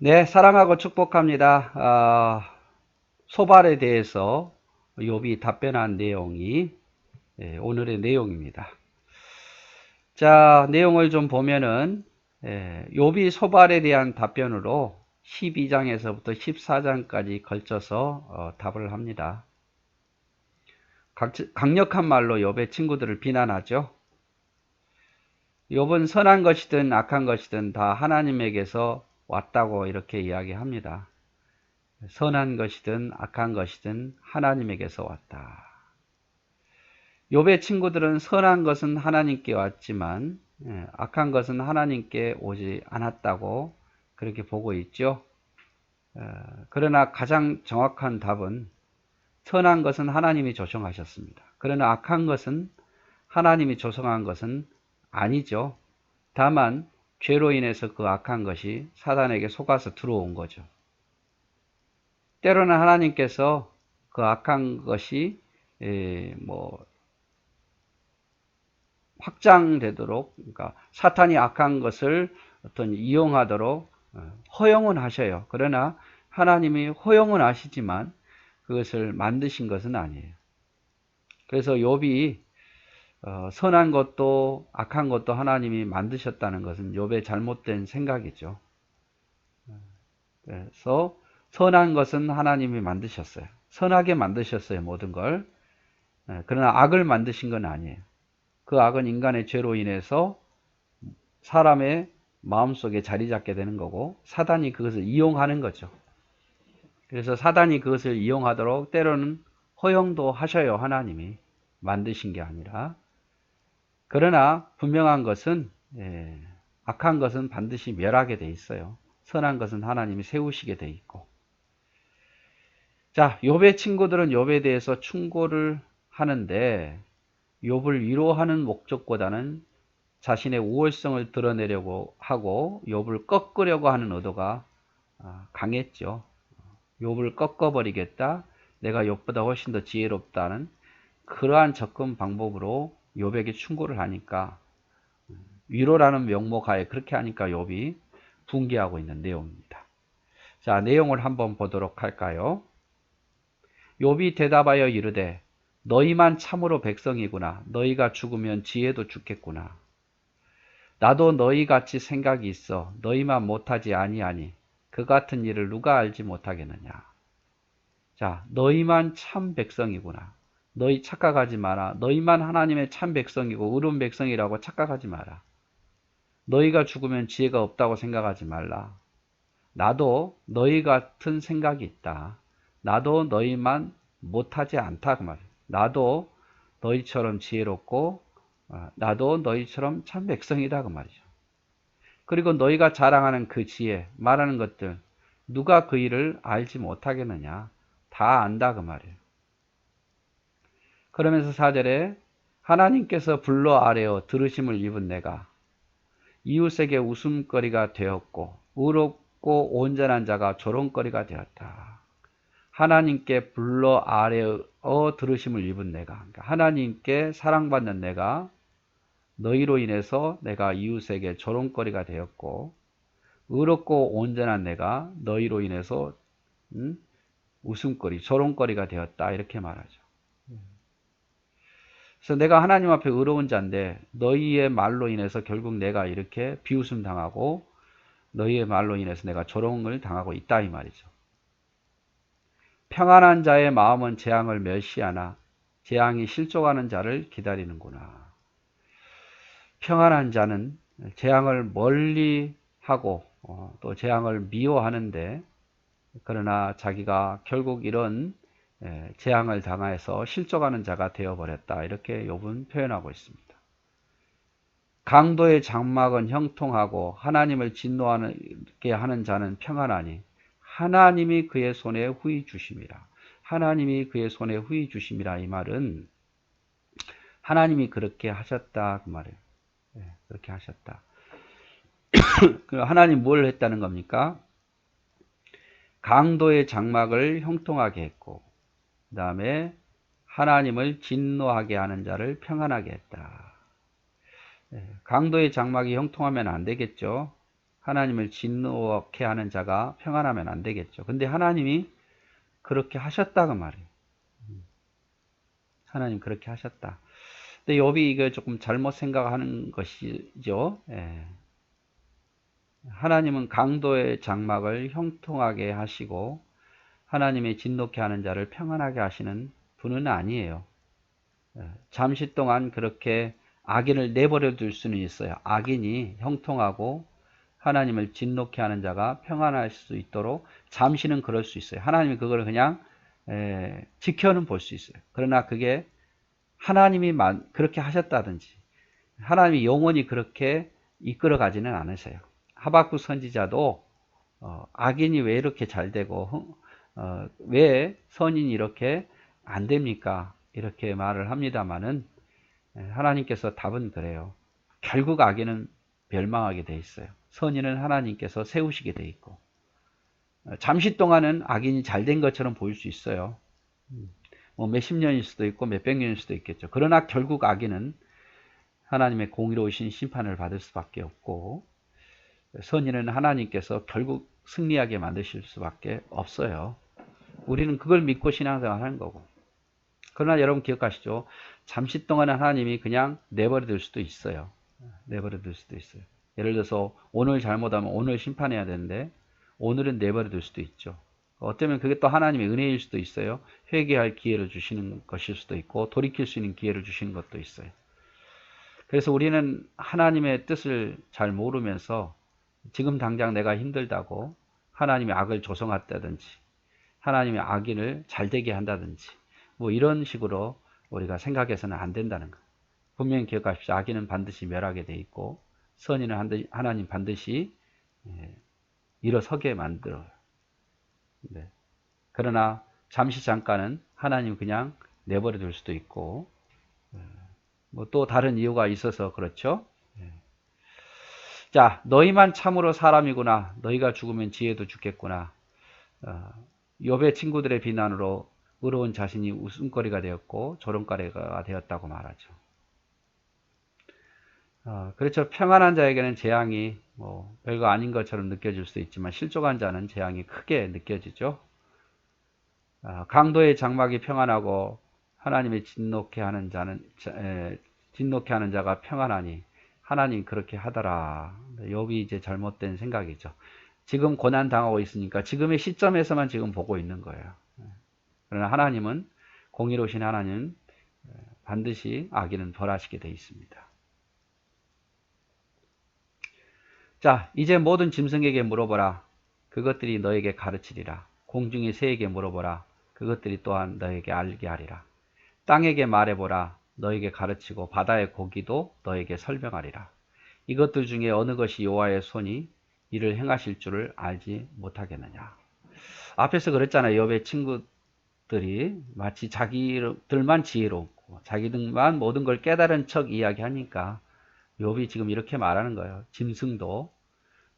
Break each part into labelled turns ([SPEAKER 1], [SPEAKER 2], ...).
[SPEAKER 1] 네, 사랑하고 축복합니다. 소발에 대해서 욥이 답변한 내용이 오늘의 내용입니다. 자, 내용을 좀 보면은 욥이 소발에 대한 답변으로 12장에서부터 14장까지 걸쳐서 답을 합니다. 강력한 말로 욥의 친구들을 비난하죠. 욥은 선한 것이든 악한 것이든 다 하나님에게서 왔다고 이렇게 이야기합니다. 선한 것이든 악한 것이든 하나님에게서 왔다. 욥의 친구들은 선한 것은 하나님께 왔지만 악한 것은 하나님께 오지 않았다고 그렇게 보고 있죠. 그러나 가장 정확한 답은 선한 것은 하나님이 조성하셨습니다. 그러나 악한 것은 하나님이 조성한 것은 아니죠. 다만 죄로 인해서 그 악한 것이 사단에게 속아서 들어온 거죠. 때로는 하나님께서 그 악한 것이 확장되도록, 그러니까 사탄이 악한 것을 어떤 이용하도록 허용은 하셔요. 그러나 하나님이 허용은 하시지만 그것을 만드신 것은 아니에요. 그래서 욥이 선한 것도 악한 것도 하나님이 만드셨다는 것은 욥의 잘못된 생각이죠. 그래서 선한 것은 하나님이 만드셨어요. 선하게 만드셨어요, 모든 걸. 그러나 악을 만드신 건 아니에요. 그 악은 인간의 죄로 인해서 사람의 마음속에 자리 잡게 되는 거고 사단이 그것을 이용하는 거죠. 그래서 사단이 그것을 이용하도록 때로는 허용도 하셔요. 하나님이 만드신 게 아니라. 그러나 분명한 것은 악한 것은 반드시 멸하게 돼 있어요. 선한 것은 하나님이 세우시게 돼 있고. 자, 욥의 친구들은 욥에 대해서 충고를 하는데 욥을 위로하는 목적보다는 자신의 우월성을 드러내려고 하고 욥을 꺾으려고 하는 의도가 강했죠. 욥을 꺾어버리겠다. 내가 욥보다 훨씬 더 지혜롭다는 그러한 접근 방법으로 욥에게 충고를 하니까 위로라는 명목하에 그렇게 하니까 욥이 분개하고 있는 내용입니다. 자, 내용을 한번 보도록 할까요? 욥이 대답하여 이르되 너희만 참으로 백성이구나. 너희가 죽으면 지혜도 죽겠구나. 나도 너희같이 생각이 있어. 너희만 못하지 아니하니 그 같은 일을 누가 알지 못하겠느냐. 자, 너희만 참 백성이구나. 너희 착각하지 마라. 너희만 하나님의 참 백성이고 의로운 백성이라고 착각하지 마라. 너희가 죽으면 지혜가 없다고 생각하지 말라. 나도 너희 같은 생각이 있다. 나도 너희만 못하지 않다 그 말이야. 나도 너희처럼 지혜롭고 나도 너희처럼 참 백성이다 그 말이죠. 그리고 너희가 자랑하는 그 지혜, 말하는 것들 누가 그 일을 알지 못하겠느냐. 다 안다 그 말이에요. 그러면서 4절에 하나님께서 불러 아뢰어 들으심을 입은 내가 이웃에게 웃음거리가 되었고 의롭고 온전한 자가 조롱거리가 되었다. 하나님께 불러 아뢰어 들으심을 입은 내가, 그러니까 하나님께 사랑받는 내가 너희로 인해서 내가 이웃에게 조롱거리가 되었고 의롭고 온전한 내가 너희로 인해서 웃음거리, 조롱거리가 되었다 이렇게 말하죠. 그래서 내가 하나님 앞에 의로운 자인데 너희의 말로 인해서 결국 내가 이렇게 비웃음 당하고 너희의 말로 인해서 내가 조롱을 당하고 있다 이 말이죠. 평안한 자의 마음은 재앙을 멸시하나 재앙이 실족하는 자를 기다리는구나. 평안한 자는 재앙을 멀리하고 또 재앙을 미워하는데 그러나 자기가 결국 이런 재앙을 당해서 실족하는 자가 되어버렸다. 이렇게 욥은 표현하고 있습니다. 강도의 장막은 형통하고 하나님을 진노하게 하는 자는 평안하니 하나님이 그의 손에 후히 주심이라. 하나님이 그의 손에 후히 주심이라. 이 말은 하나님이 그렇게 하셨다 그 말이에요. 그렇게 하셨다. 하나님 뭘 했다는 겁니까? 강도의 장막을 형통하게 했고 그 다음에 하나님을 진노하게 하는 자를 평안하게 했다. 강도의 장막이 형통하면 안 되겠죠. 하나님을 진노케 하는 자가 평안하면 안 되겠죠. 근데 하나님이 그렇게 하셨다 그 말이에요. 하나님 그렇게 하셨다. 근데 욥이 이거 조금 잘못 생각하는 것이죠. 예. 하나님은 강도의 장막을 형통하게 하시고 하나님의 진노케 하는 자를 평안하게 하시는 분은 아니에요. 잠시 동안 그렇게 악인을 내버려 둘 수는 있어요. 악인이 형통하고 하나님을 진노케 하는 자가 평안할 수 있도록 잠시는 그럴 수 있어요. 하나님이 그걸 그냥 지켜는 볼 수 있어요. 그러나 그게 하나님이 그렇게 하셨다든지 하나님이 영원히 그렇게 이끌어 가지는 않으세요. 하박국 선지자도 악인이 왜 이렇게 잘 되고 왜 선인이 이렇게 안 됩니까? 이렇게 말을 합니다마는 하나님께서 답은 그래요. 결국 악인은 멸망하게 돼 있어요. 선인은 하나님께서 세우시게 돼 있고 잠시 동안은 악인이 잘 된 것처럼 보일 수 있어요. 뭐 몇십 년일 수도 있고 몇백 년일 수도 있겠죠. 그러나 결국 악인은 하나님의 공의로우신 심판을 받을 수밖에 없고 선인은 하나님께서 결국 승리하게 만드실 수밖에 없어요. 우리는 그걸 믿고 신앙생활 하는 거고. 그러나 여러분 기억하시죠? 잠시 동안은 하나님이 그냥 내버려 둘 수도 있어요. 내버려 둘 수도 있어요. 예를 들어서 오늘 잘못하면 오늘 심판해야 되는데 오늘은 내버려 둘 수도 있죠. 어쩌면 그게 또 하나님의 은혜일 수도 있어요. 회개할 기회를 주시는 것일 수도 있고 돌이킬 수 있는 기회를 주시는 것도 있어요. 그래서 우리는 하나님의 뜻을 잘 모르면서 지금 당장 내가 힘들다고 하나님의 악을 조성한다든지 하나님의 악인을 잘되게 한다든지 뭐 이런 식으로 우리가 생각해서는 안 된다는 거. 분명히 기억하십시오. 악인은 반드시 멸하게 돼 있고 선인은 하나님 반드시 일어서게 만들어요. 네. 그러나 잠시 잠깐은 하나님 그냥 내버려 둘 수도 있고 뭐 또 다른 이유가 있어서 그렇죠. 자, 너희만 참으로 사람이구나. 너희가 죽으면 지혜도 죽겠구나. 욥의 친구들의 비난으로 의로운 자신이 웃음거리가 되었고 조롱거리가 되었다고 말하죠. 그렇죠. 평안한 자에게는 재앙이 뭐 별거 아닌 것처럼 느껴질 수도 있지만 실족한 자는 재앙이 크게 느껴지죠. 강도의 장막이 평안하고 하나님의 진노케 하는 자가 평안하니 하나님 그렇게 하더라. 욥이 이제 잘못된 생각이죠. 지금 고난 당하고 있으니까 지금의 시점에서만 지금 보고 있는 거예요. 그러나 하나님은 공의로우신 하나님은 반드시 악인은 벌하시게 되어 있습니다. 자, 이제 모든 짐승에게 물어보라. 그것들이 너에게 가르치리라. 공중의 새에게 물어보라. 그것들이 또한 너에게 알게 하리라. 땅에게 말해보라. 너에게 가르치고 바다의 고기도 너에게 설명하리라. 이것들 중에 어느 것이 여호와의 손이 이를 행하실 줄을 알지 못하겠느냐. 앞에서 그랬잖아요. 욥의 친구들이 마치 자기들만 지혜롭고 자기들만 모든 걸 깨달은 척 이야기하니까 욥이 지금 이렇게 말하는 거예요. 짐승도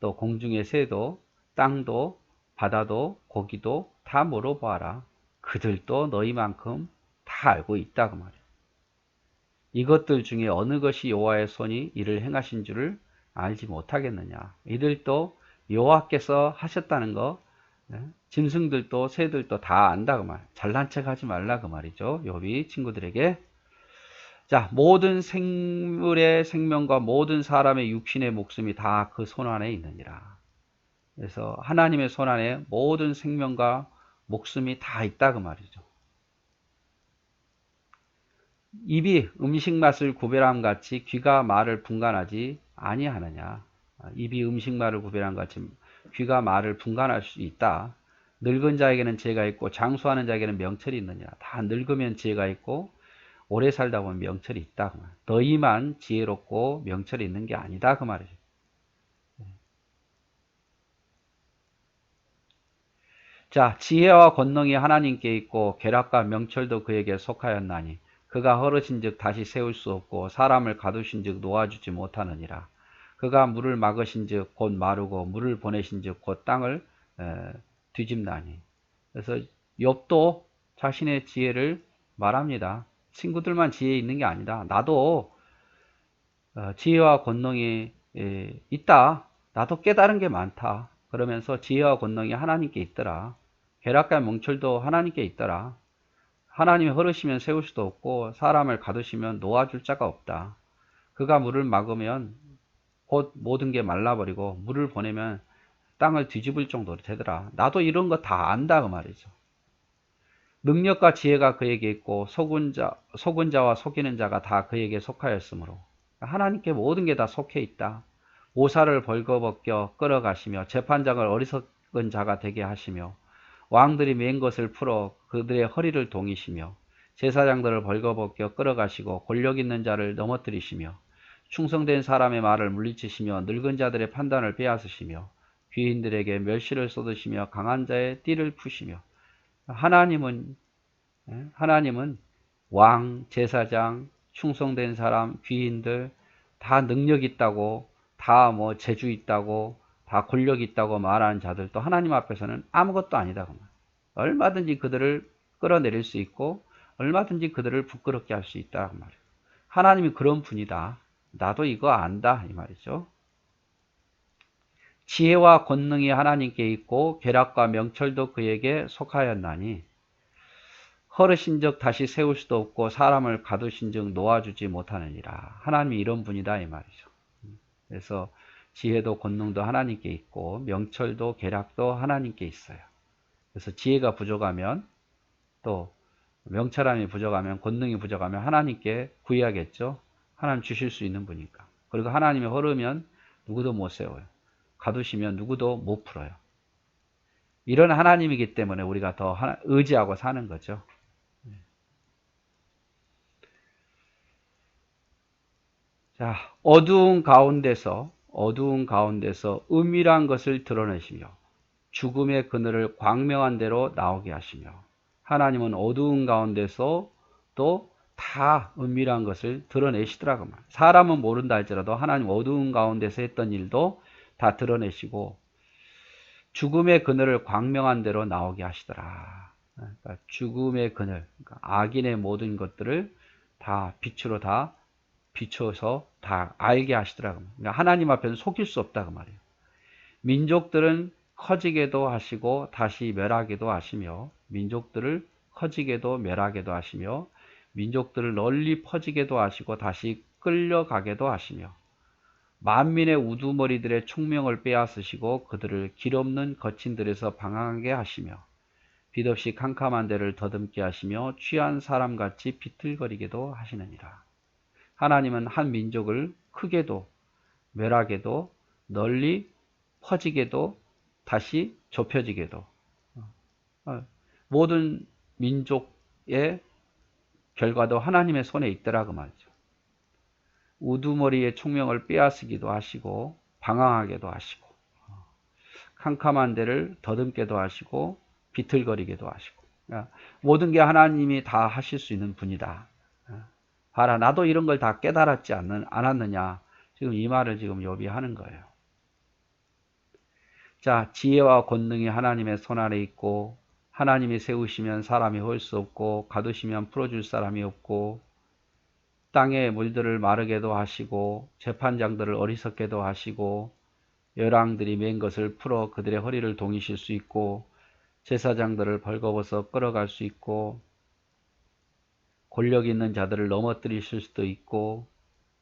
[SPEAKER 1] 또 공중의 새도 땅도 바다도 고기도 다 물어보아라. 그들도 너희만큼 다 알고 있다고 말이에요. 이것들 중에 어느 것이 여호와의 손이 이를 행하신 줄을 알지 못하겠느냐. 이들도 여호와께서 하셨다는 거 짐승들도 새들도 다 안다 그 말. 잘난 척 하지 말라 그 말이죠. 욥이 친구들에게. 자, 모든 생물의 생명과 모든 사람의 육신의 목숨이 다 그 손 안에 있느니라. 그래서 하나님의 손 안에 모든 생명과 목숨이 다 있다 그 말이죠. 입이 음식 맛을 구별함 같이 귀가 말을 분간하지 아니하느냐. 입이 음식 맛을 구별함 같이 귀가 말을 분간할 수 있다. 늙은 자에게는 지혜가 있고 장수하는 자에게는 명철이 있느냐. 다 늙으면 지혜가 있고 오래 살다 보면 명철이 있다. 그 말. 너희만 지혜롭고 명철이 있는 게 아니다. 그 말이죠. 자, 지혜와 권능이 하나님께 있고 계략과 명철도 그에게 속하였나니 그가 허르신즉 다시 세울 수 없고 사람을 가두신즉 놓아주지 못하느니라. 그가 물을 막으신즉 곧 마르고 물을 보내신즉 곧 땅을 뒤집나니. 그래서 욥도 자신의 지혜를 말합니다. 친구들만 지혜 있는 게 아니다. 나도 지혜와 권능이 있다. 나도 깨달은 게 많다. 그러면서 지혜와 권능이 하나님께 있더라. 계략과 명철도 하나님께 있더라. 하나님이 흐르시면 세울 수도 없고 사람을 가두시면 놓아줄 자가 없다. 그가 물을 막으면 곧 모든 게 말라버리고 물을 보내면 땅을 뒤집을 정도로 되더라. 나도 이런 거 다 안다 그 말이죠. 능력과 지혜가 그에게 있고 속은 자와 속이는 자가 다 그에게 속하였으므로 하나님께 모든 게 다 속해 있다. 모사를 벌거벗겨 끌어가시며 재판장을 어리석은 자가 되게 하시며 왕들이 맨 것을 풀어 그들의 허리를 동이시며 제사장들을 벌거벗겨 끌어가시고 권력 있는 자를 넘어뜨리시며 충성된 사람의 말을 물리치시며 늙은 자들의 판단을 빼앗으시며 귀인들에게 멸시를 쏟으시며 강한 자의 띠를 푸시며 하나님은 왕, 제사장, 충성된 사람, 귀인들 다 능력 있다고 다 뭐 재주 있다고 다 권력 있다고 말하는 자들도 하나님 앞에서는 아무것도 아니다. 얼마든지 그들을 끌어내릴 수 있고 얼마든지 그들을 부끄럽게 할 수 있다. 말이에요. 하나님이 그런 분이다. 나도 이거 안다. 이 말이죠. 지혜와 권능이 하나님께 있고 계략과 명철도 그에게 속하였나니 허르신 즉 다시 세울 수도 없고 사람을 가두신 즉 놓아주지 못하느니라. 하나님이 이런 분이다 이 말이죠. 그래서 지혜도 권능도 하나님께 있고 명철도 계략도 하나님께 있어요. 그래서 지혜가 부족하면 또 명철함이 부족하면 권능이 부족하면 하나님께 구해야겠죠. 하나님 주실 수 있는 분이니까. 그리고 하나님이 허르면 누구도 못 세워요. 가두시면 누구도 못 풀어요. 이런 하나님이기 때문에 우리가 더 의지하고 사는 거죠. 자, 어두운 가운데서 은밀한 것을 드러내시며 죽음의 그늘을 광명한 대로 나오게 하시며 하나님은 어두운 가운데서 또 다 은밀한 것을 드러내시더라고요. 사람은 모른다 할지라도 하나님 어두운 가운데서 했던 일도 다 드러내시고 죽음의 그늘을 광명한 대로 나오게 하시더라. 그러니까 죽음의 그늘, 그러니까 악인의 모든 것들을 다 빛으로 다 비춰서 다 알게 하시더라고요. 그러니까 하나님 앞에는 속일 수 없다 그 말이에요. 민족들은 커지게도 하시고 다시 멸하게도 하시며 민족들을 커지게도 멸하게도 하시며 민족들을 널리 퍼지게도 하시고 다시 끌려가게도 하시며 만민의 우두머리들의 총명을 빼앗으시고 그들을 길없는 거친들에서 방황하게 하시며 빛없이 캄캄한 데를 더듬게 하시며 취한 사람같이 비틀거리게도 하시느니라. 하나님은 한 민족을 크게도 멸하게도 널리 퍼지게도 다시 좁혀지게도 모든 민족의 결과도 하나님의 손에 있더라 그 말이죠. 우두머리의 총명을 빼앗기도 하시고 방황하게도 하시고 캄캄한 데를 더듬게도 하시고 비틀거리게도 하시고 모든 게 하나님이 다 하실 수 있는 분이다. 봐라 나도 이런 걸 다 깨달았지 않았느냐. 지금 이 말을 지금 욥이 하는 거예요. 자, 지혜와 권능이 하나님의 손 아래 있고 하나님이 세우시면 사람이 헐 수 없고 가두시면 풀어줄 사람이 없고 땅의 물들을 마르게도 하시고 재판장들을 어리석게도 하시고 열왕들이 맨 것을 풀어 그들의 허리를 동이실 수 있고 제사장들을 벌거벗어 끌어갈 수 있고 권력 있는 자들을 넘어뜨리실 수도 있고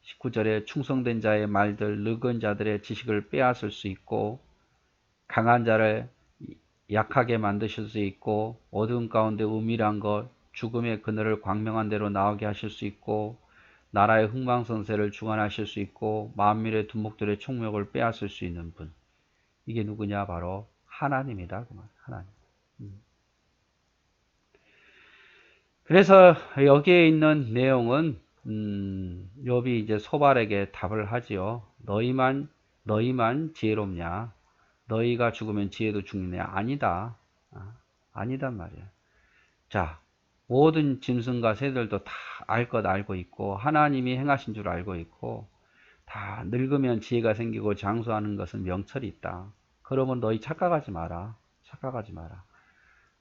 [SPEAKER 1] 19절에 충성된 자의 말들 늙은 자들의 지식을 빼앗을 수 있고 강한 자를 약하게 만드실 수 있고 어두운 가운데 은밀한 것 죽음의 그늘을 광명한 대로 나오게 하실 수 있고 나라의 흥망성쇠를 주관하실 수 있고 만민의 두목들의 총명을 빼앗을 수 있는 분. 이게 누구냐? 바로 하나님이다. 하나님. 그래서 여기에 있는 내용은 욥이 이제 소발에게 답을 하지요. 너희만 지혜롭냐? 너희가 죽으면 지혜도 죽느냐? 아니다. 아니단 말이야. 자, 모든 짐승과 새들도 다 알 것 알고 있고 하나님이 행하신 줄 알고 있고 다 늙으면 지혜가 생기고 장수하는 것은 명철이 있다. 그러면 너희 착각하지 마라. 착각하지 마라.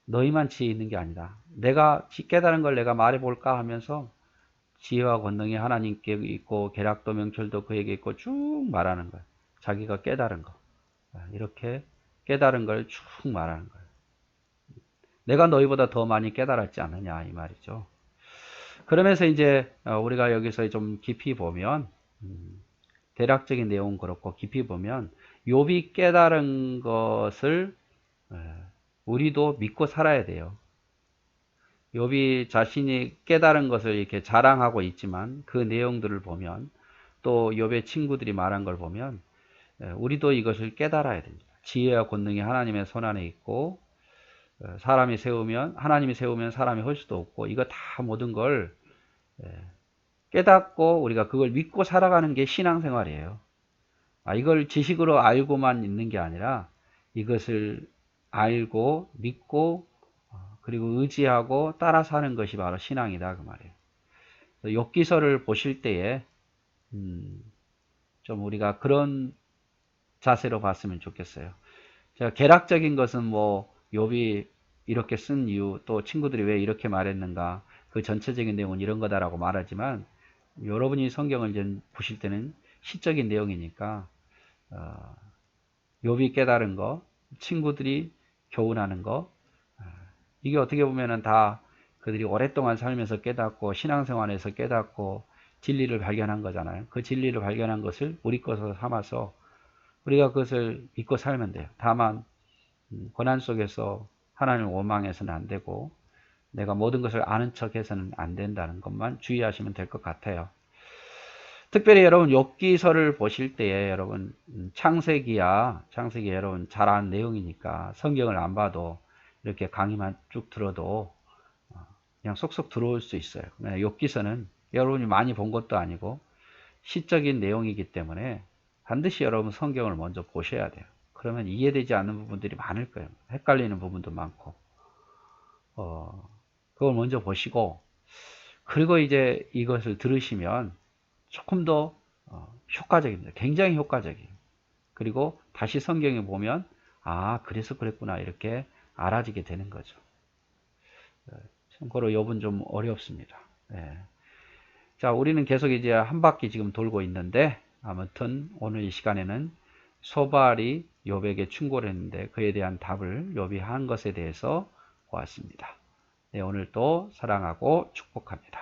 [SPEAKER 1] 너희만 지혜 있는 게 아니다. 내가 깨달은 걸 내가 말해볼까 하면서 지혜와 권능이 하나님께 있고 계략도 명철도 그에게 있고 쭉 말하는 거야. 자기가 깨달은 거. 이렇게 깨달은 걸 쭉 말하는 거예요. 내가 너희보다 더 많이 깨달았지 않느냐 이 말이죠. 그러면서 이제 우리가 여기서 좀 깊이 보면 대략적인 내용은 그렇고 깊이 보면 욥이 깨달은 것을 우리도 믿고 살아야 돼요. 욥이 자신이 깨달은 것을 이렇게 자랑하고 있지만 그 내용들을 보면 또 욥의 친구들이 말한 걸 보면 우리도 이것을 깨달아야 됩니다. 지혜와 권능이 하나님의 손안에 있고 사람이 세우면 하나님이 세우면 사람이 할 수도 없고 이거 다 모든 걸 깨닫고 우리가 그걸 믿고 살아가는 게 신앙생활이에요. 이걸 지식으로 알고만 있는 게 아니라 이것을 알고 믿고 그리고 의지하고 따라 사는 것이 바로 신앙이다 그 말이에요. 욥기서를 보실 때에 좀 우리가 그런 자세로 봤으면 좋겠어요. 제가 개락적인 것은 뭐 욥이 이렇게 쓴 이유 또 친구들이 왜 이렇게 말했는가 그 전체적인 내용은 이런 거다라고 말하지만 여러분이 성경을 이제 보실 때는 시적인 내용이니까 욥이 깨달은 거 친구들이 교훈하는 거 이게 어떻게 보면은 다 그들이 오랫동안 살면서 깨닫고 신앙생활에서 깨닫고 진리를 발견한 거잖아요. 그 진리를 발견한 것을 우리 것으로 삼아서 우리가 그것을 믿고 살면 돼요. 다만 고난 속에서 하나님을 원망해서는 안 되고 내가 모든 것을 아는 척해서는 안 된다는 것만 주의하시면 될 것 같아요. 특별히 여러분 욥기서를 보실 때에 여러분 창세기야 여러분 잘 아는 내용이니까 성경을 안 봐도 이렇게 강의만 쭉 들어도 그냥 쏙쏙 들어올 수 있어요. 욥기서는 여러분이 많이 본 것도 아니고 시적인 내용이기 때문에 반드시 여러분 성경을 먼저 보셔야 돼요. 그러면 이해되지 않는 부분들이 많을 거예요. 헷갈리는 부분도 많고 그걸 먼저 보시고 그리고 이제 이것을 들으시면 조금 더 효과적입니다. 굉장히 효과적이에요. 그리고 다시 성경에 보면 그래서 그랬구나 이렇게 알아지게 되는 거죠. 참고로 욥은 좀 어렵습니다. 네. 자, 우리는 계속 이제 한 바퀴 지금 돌고 있는데 아무튼 오늘 이 시간에는 소발이 욥에게 충고를 했는데 그에 대한 답을 욥이 한 것에 대해서 보았습니다. 네, 오늘도 사랑하고 축복합니다.